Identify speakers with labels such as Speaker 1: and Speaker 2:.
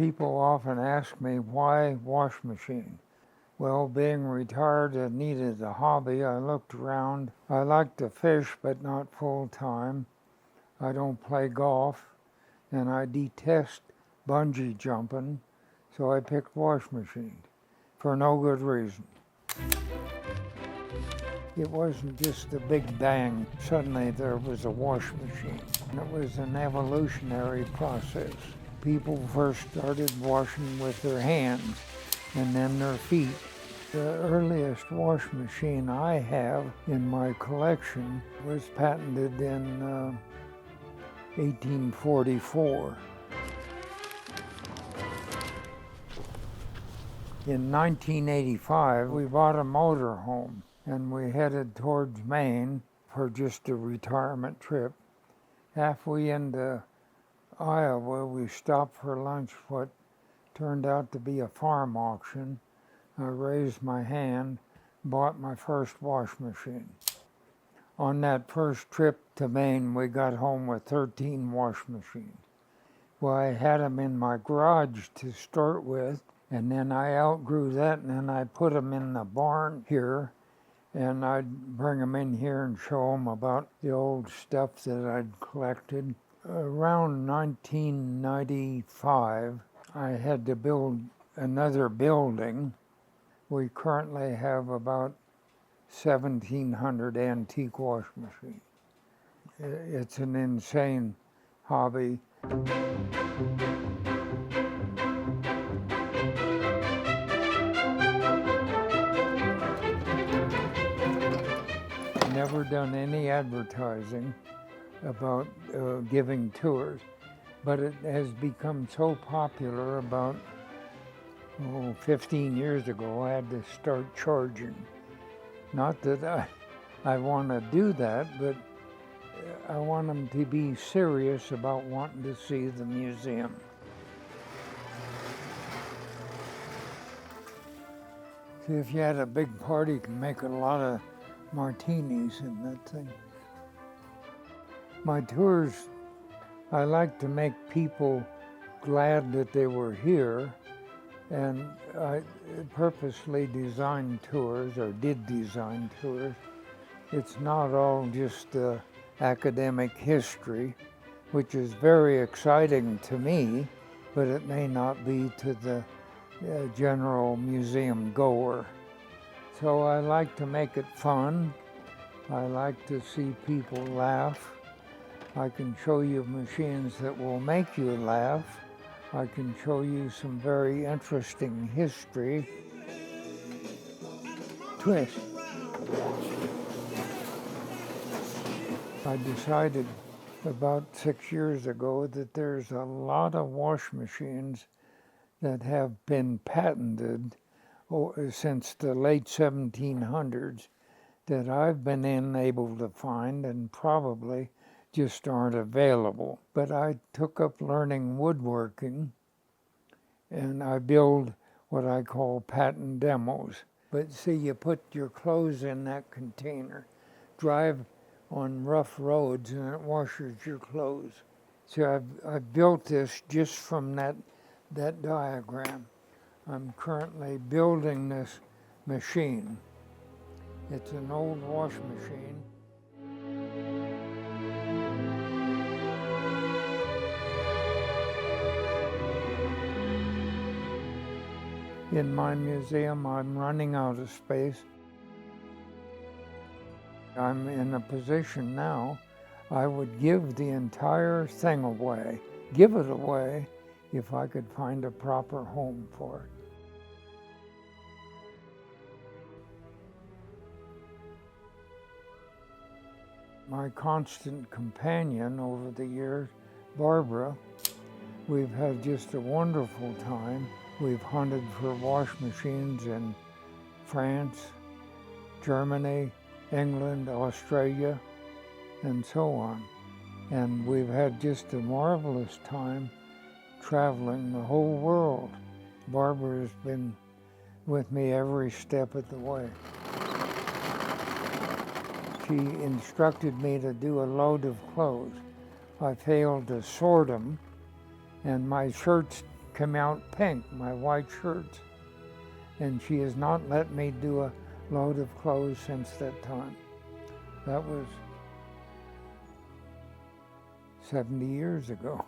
Speaker 1: People often ask me, why wash machine? Well, being retired and needed a hobby, I looked around. I like to fish, but not full time. I don't play golf, and I detest bungee jumping, so I picked wash machines for no good reason. It wasn't just a big bang. Suddenly there was a wash machine. It was an evolutionary process. People first started washing with their hands and then their feet. The earliest wash machine I have in my collection was patented in 1844. In 1985, we bought a motor home and we headed towards Maine for just a retirement trip. Halfway into Iowa, we stopped for lunch, what turned out to be a farm auction. I raised my hand, bought my first wash machine. On that first trip to Maine, we got home with 13 wash machines. Well, I had them in my garage to start with, and then I outgrew that, and then I put them in the barn here, and I'd bring them in here and show them about the old stuff that I'd collected. Around 1995, I had to build another building. We currently have about 1,700 antique wash machines. It's an insane hobby. Never done any advertising about giving tours, but it has become so popular. About 15 years ago, I had to start charging. Not that I want to do that, but I want them to be serious about wanting to see the museum. See, if you had a big party, you can make a lot of martinis in that thing. My tours, I like to make people glad that they were here, and I purposely designed tours, or did design tours. It's not all just academic history, which is very exciting to me, but it may not be to the general museum goer. So I like to make it fun. I like to see people laugh. I can show you machines that will make you laugh. I can show you some very interesting history. Twist. I decided about 6 years ago that there's a lot of wash machines that have been patented since the late 1700s that I've been able to find and probably just aren't available. But I took up learning woodworking, and I build what I call patent demos. But see, you put your clothes in that container, drive on rough roads, and it washes your clothes. So I've built this just from that diagram. I'm currently building this machine. It's an old wash machine. In my museum, I'm running out of space. I'm in a position now, I would give the entire thing away, give it away, if I could find a proper home for it. My constant companion over the years, Barbara, we've had just a wonderful time. We've hunted for wash machines in France, Germany, England, Australia, and so on. And we've had just a marvelous time traveling the whole world. Barbara has been with me every step of the way. She instructed me to do a load of clothes. I failed to sort them, and my shirts come out pink, my white shirts. And she has not let me do a load of clothes since that time. That was 70 years ago.